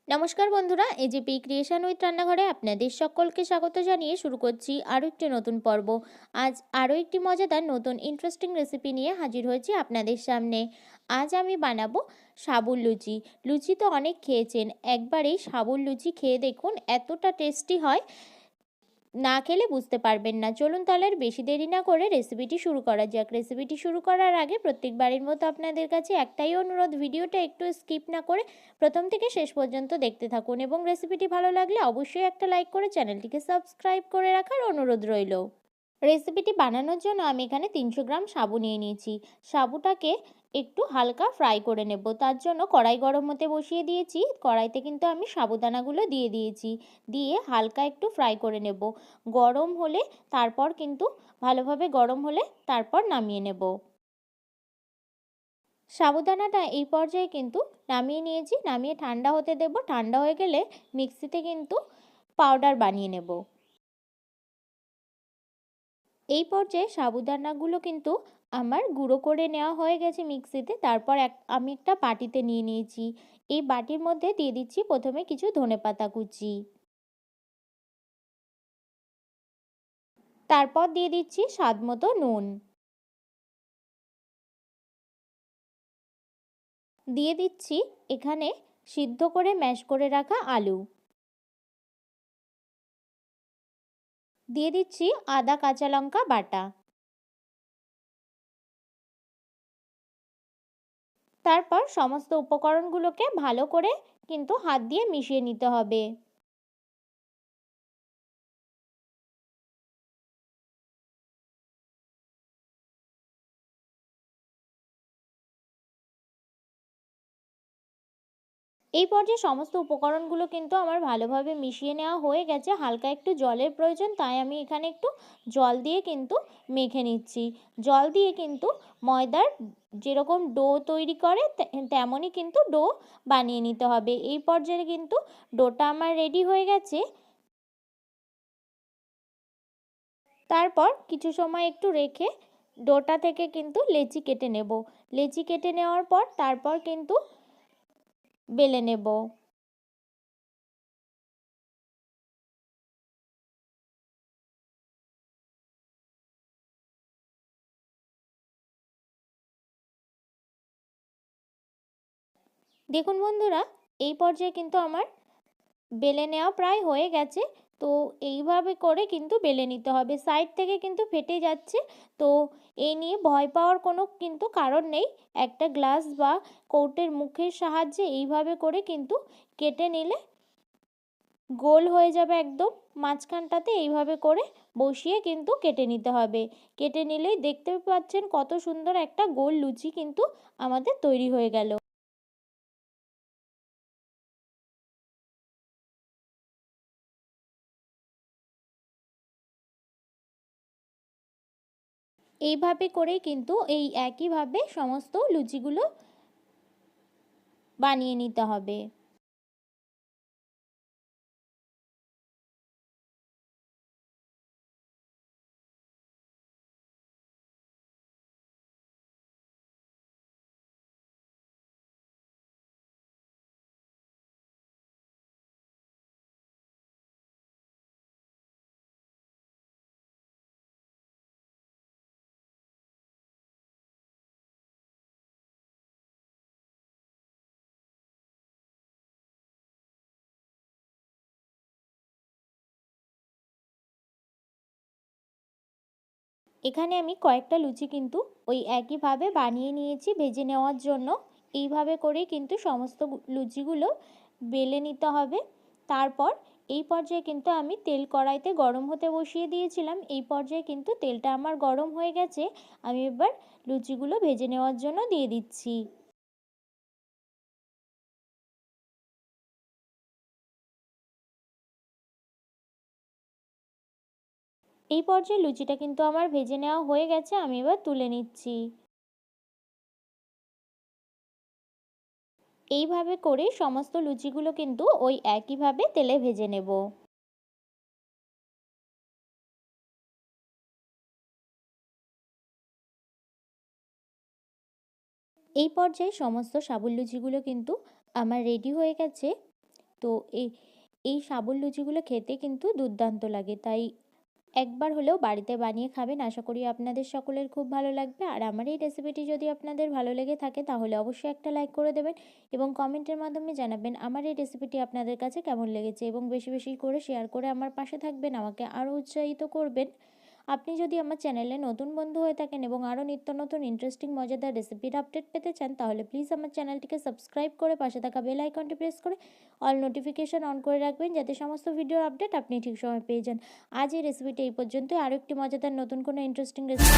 নমস্কার বন্ধুরা, AGP creation with রান্নাঘরে আপনাদের সকলকে স্বাগত জানিয়ে শুরু করছি আরও একটি নতুন পর্ব। আজ আরও একটি মজাদার নতুন ইন্টারেস্টিং রেসিপি নিয়ে হাজির হয়েছি আপনাদের সামনে। আজ আমি বানাবো সাবুর লুচি। লুচি তো অনেক খেয়েছেন, একবারেই সাবুর লুচি খেয়ে দেখুন, এতটা টেস্টি হয়, না খেলে বুঝতে পারবেন না। চলুন তাহলে আর বেশি দেরি না করে রেসিপিটি শুরু করা যাক। রেসিপিটি শুরু করার আগে প্রত্যেকবারের মতো আপনাদের কাছে একটাই অনুরোধ, ভিডিওটা একটু স্কিপ না করে প্রথম থেকে শেষ পর্যন্ত দেখতে থাকুন এবং রেসিপিটি ভালো লাগলে অবশ্যই একটা লাইক করে চ্যানেলটিকে সাবস্ক্রাইব করে রাখার অনুরোধ রইল। রেসিপিটি বানানোর জন্য আমি এখানে 300 গ্রাম সাবু নিয়ে নিয়েছি। সাবুটাকে একটু হালকা ফ্রাই করে নেব। তার জন্য কড়াই গরম হতে বসিয়ে দিয়েছি। কড়াইতে কিন্তু আমি সাবুদানাগুলো দিয়ে দিয়েছি, দিয়ে হালকা একটু ফ্রাই করে নেব। গরম হলে তারপর কিন্তু ভালোভাবে গরম হলে তারপর নামিয়ে নেব। সাবুদানাটা এই পর্যায়ে কিন্তু নামিয়ে নিয়েছি, নামিয়ে ঠান্ডা হতে দেব। ঠান্ডা হয়ে গেলে মিক্সিতে কিন্তু পাউডার বানিয়ে নেব। এই পর্যায়ে সাবুদানাগুলো কিন্তু আমার গুঁড়ো করে নেওয়া হয়ে গেছে মিক্সিতে। তারপর আমি একটা বাটিতে নিয়ে নিয়েছি। এই বাটির মধ্যে দিয়ে দিচ্ছি প্রথমে কিছু ধনেপাতা কুচি, তারপর দিয়ে দিচ্ছি স্বাদ মতো নুন, দিয়ে দিচ্ছি এখানে সিদ্ধ করে ম্যাশ করে রাখা আলু, দিয়ে দিচ্ছি আদা কাঁচা লঙ্কা বাটা। তারপর সমস্ত উপকরণগুলোকে ভালো করে কিন্তু হাত দিয়ে মিশিয়ে নিতে হবে। এই পর্যায়ে সমস্ত উপকরণগুলো কিন্তু আমার ভালোভাবে মিশিয়ে নেওয়া হয়ে গেছে। হালকা একটু জলের প্রয়োজন, তাই আমি এখানে একটু জল দিয়ে কিন্তু মেখে নিচ্ছি। জল দিয়ে কিন্তু ময়দার যেরকম ডো তৈরি করে তেমনই কিন্তু ডো বানিয়ে নিতে হবে। এই পর্যায়ে কিন্তু ডোটা আমার রেডি হয়ে গেছে। তারপর কিছু সময় একটু রেখে ডোটা থেকে কিন্তু লেচি কেটে নেব। লেচি কেটে নেওয়ার পর তারপর কিন্তু বেলে নেব। দেখুন বন্ধুরা, এই পর্যায়ে কিন্তু আমার বেলে নেওয়া প্রায় হয়ে গেছে। তো এইভাবে করে কিন্তু বেলে নিতে হবে। সাইড থেকে কিন্তু ফেটে যাচ্ছে, তো এই নিয়ে ভয় পাওয়ার কোনো কিন্তু কারণ নেই। একটা গ্লাস বা কৌটের মুখের সাহায্যে এইভাবে করে কিন্তু কেটে নিলে গোল হয়ে যাবে একদম। মাঝখানটাতে এইভাবে করে বসিয়ে কিন্তু কেটে নিতে হবে। কেটে নিলেই দেখতে পাচ্ছেন কত সুন্দর একটা গোল লুচি কিন্তু আমাদের তৈরি হয়ে গেল। এইভাবে করেই কিন্তু এই একইভাবে সমস্ত লুচিগুলো বানিয়ে নিতে হবে। এখানে আমি কয়েকটা লুচি কিন্তু ওই একইভাবে বানিয়ে নিয়েছি ভেজে নেওয়ার জন্য। এইভাবে করেই কিন্তু সমস্ত লুচিগুলো বেলে নিতে হবে। তারপর এই পর্যায়ে কিন্তু আমি তেল কড়াইতে গরম হতে বসিয়ে দিয়েছিলাম। এই পর্যায়ে কিন্তু তেলটা আমার গরম হয়ে গেছে। আমি এবার লুচিগুলো ভেজে নেওয়ার জন্য দিয়ে দিচ্ছি। এই পর্যায়ে লুচিটা কিন্তু আমার ভেজে নেওয়া হয়ে গেছে, আমি এবার তুলে নিচ্ছি। এইভাবে করে সমস্ত লুচিগুলো কিন্তু ওই একইভাবে তেলে ভেজে নেব। এই পর্যায়ে সমস্ত সাবুর লুচিগুলো কিন্তু আমার রেডি হয়ে গেছে। তো এই সাবুর লুচিগুলো খেতে কিন্তু দুর্দান্ত লাগে। তাই একবার হলেও বাড়িতে বানিয়ে খাবেন। আশা করি আপনাদের সকলের খুব ভালো লাগবে। আর আমার এই রেসিপিটি যদি আপনাদের ভালো লেগে থাকে তাহলে অবশ্যই একটা লাইক করে দেবেন এবং কমেন্টের মাধ্যমে জানাবেন আমার এই রেসিপিটি আপনাদের কাছে কেমন লেগেছে, এবং বেশি বেশি করে শেয়ার করে আমার পাশে থাকবেন, আমাকে আরও উৎসাহিত করবেন। আপনি যদি আমার চ্যানেলে নতুন বন্ধু হয়ে থাকেন এবং আরও নিত্য নতুন ইন্টারেস্টিং মজাদার রেসিপির আপডেট পেতে চান, তাহলে প্লিজ আমার চ্যানেলটিকে সাবস্ক্রাইব করে পাশে থাকা বেল আইকনটি প্রেস করে অল নোটিফিকেশন অন করে রাখবেন, যাতে সমস্ত ভিডিওর আপডেট আপনি ঠিক সময় পেয়ে যান। আজ এই রেসিপিটি এই পর্যন্তই। আরও একটি মজাদার নতুন কোনো ইন্টারেস্টিং রেসিপি